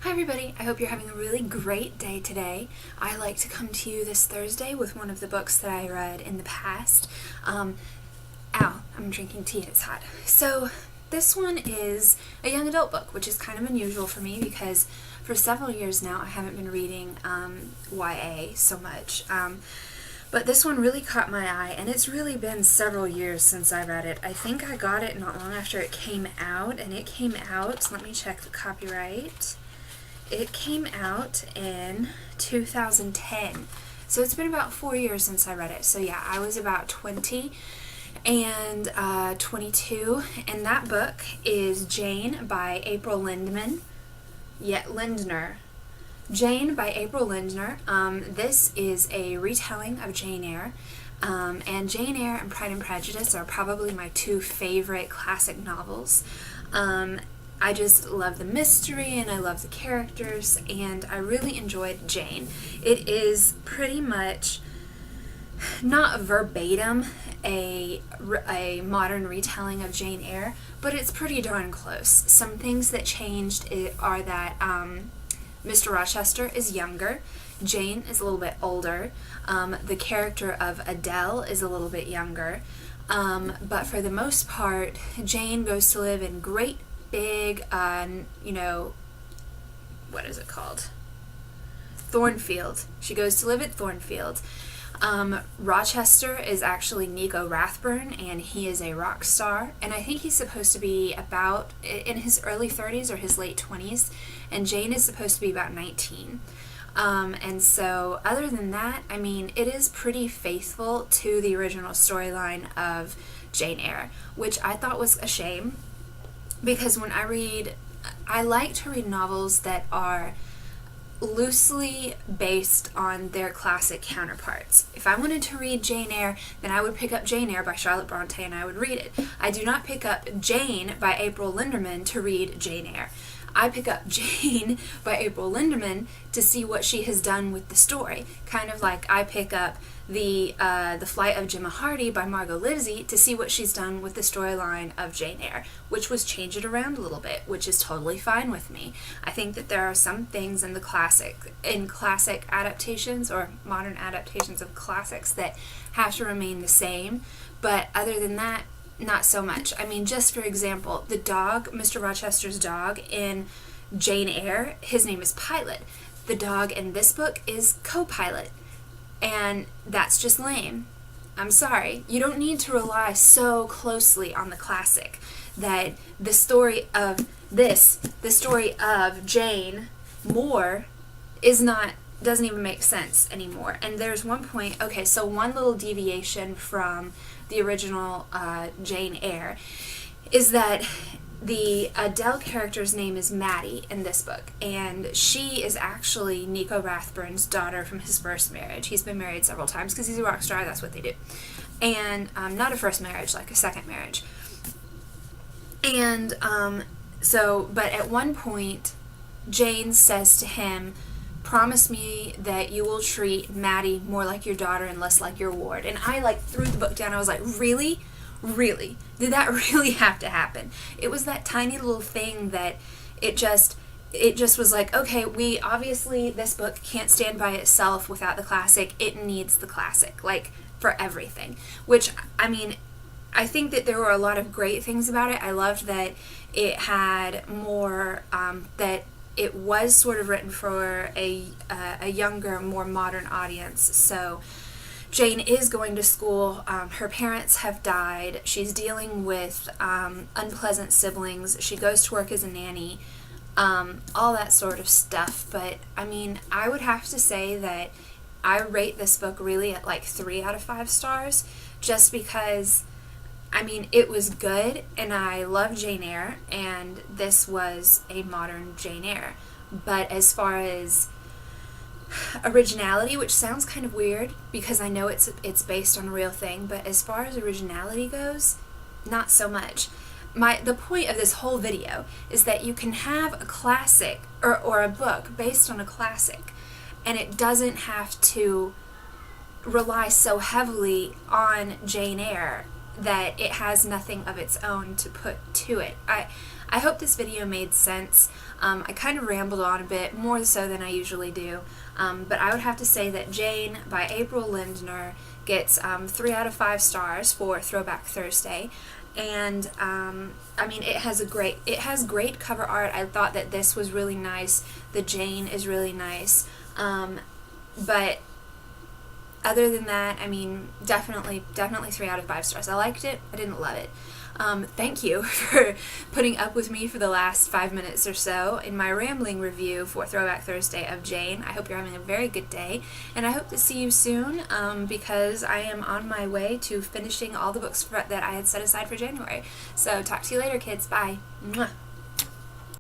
Hi everybody, I hope you're having a really great day today. I like to come to you this Thursday with one of the books that I read in the past. I'm drinking tea and it's hot. So this one is a young adult book, which is kind of unusual for me because for several years now I haven't been reading YA so much. But this one really caught my eye, and it's really been several years since I read it. I think I got it not long after it came out, and it came out, let me check the copyright. It came out in 2010, so it's been about 4 years since I read it. So yeah, I was about 20 and 22, and that book is Jane by April Lindner. Jane by April Lindner. This is a retelling of Jane Eyre, and Jane Eyre and Pride and Prejudice are probably my two favorite classic novels. I just love the mystery and I love the characters, and I really enjoyed Jane. It is pretty much not verbatim a modern retelling of Jane Eyre, but it's pretty darn close. Some things that changed are that Mr. Rochester is younger, Jane is a little bit older, the character of Adele is a little bit younger, but for the most part, Jane goes to live in great big, what is it called? Thornfield. She goes to live at Thornfield. Rochester is actually Nico Rathburn, and he is a rock star, and I think he's supposed to be about in his early 30s or his late 20s, and Jane is supposed to be about 19. And so other than that, I mean, it is pretty faithful to the original storyline of Jane Eyre, which I thought was a shame, because when I like to read novels that are loosely based on their classic counterparts. If I wanted to read Jane Eyre, then I would pick up Jane Eyre by Charlotte Bronte and I would read it. I do not pick up Jane by April Lindner to read Jane Eyre. I pick up Jane by April Lindner to see what she has done with the story. Kind of like I pick up the Flight of Gemma Hardy by Margot Livesey to see what she's done with the storyline of Jane Eyre, which was change it around a little bit, which is totally fine with me. I think that there are some things in classic adaptations or modern adaptations of classics that have to remain the same, but other than that, not so much. I mean, just for example, the dog, Mr. Rochester's dog in Jane Eyre, his name is Pilot. The dog in this book is Co-Pilot. And that's just lame. I'm sorry. You don't need to rely so closely on the classic that the story of Jane Moore doesn't even make sense anymore. And there's one point, okay, so one little deviation from the original Jane Eyre is that the Adele character's name is Maddie in this book, and she is actually Nico Rathburn's daughter from his first marriage. He's been married several times because he's a rock star, that's what they do. And not a first marriage, like a second marriage. And but at one point, Jane says to him, "Promise me that you will treat Maddie more like your daughter and less like your ward." And I threw the book down. I was like, really? Really? Did that really have to happen? It was that tiny little thing that it just was like, okay, we obviously, this book can't stand by itself without the classic. It needs the classic, for everything. Which, I mean, I think that there were a lot of great things about it. I loved that it had more, that it was sort of written for a younger, more modern audience. So Jane is going to school. Her parents have died. She's dealing with unpleasant siblings. She goes to work as a nanny, all that sort of stuff. But, I mean, I would have to say that I rate this book really at 3 out of 5 stars, just because, I mean, it was good, and I love Jane Eyre, and this was a modern Jane Eyre. But as far as originality, which sounds kind of weird because I know it's based on a real thing, but as far as originality goes, not so much. The point of this whole video is that you can have a classic or a book based on a classic, and it doesn't have to rely so heavily on Jane Eyre that it has nothing of its own to put to it. I hope this video made sense. I kind of rambled on a bit, more so than I usually do, but I would have to say that Jane by April Lindner gets 3 out of 5 stars for Throwback Thursday. And I mean, it has great cover art. I thought that this was really nice. The Jane is really nice, but other than that, I mean, definitely 3 out of 5 stars. I liked it. I didn't love it. Thank you for putting up with me for the last 5 minutes or so in my rambling review for Throwback Thursday of Jane. I hope you're having a very good day, and I hope to see you soon, because I am on my way to finishing all the books that I had set aside for January. So talk to you later, kids. Bye. Mwah.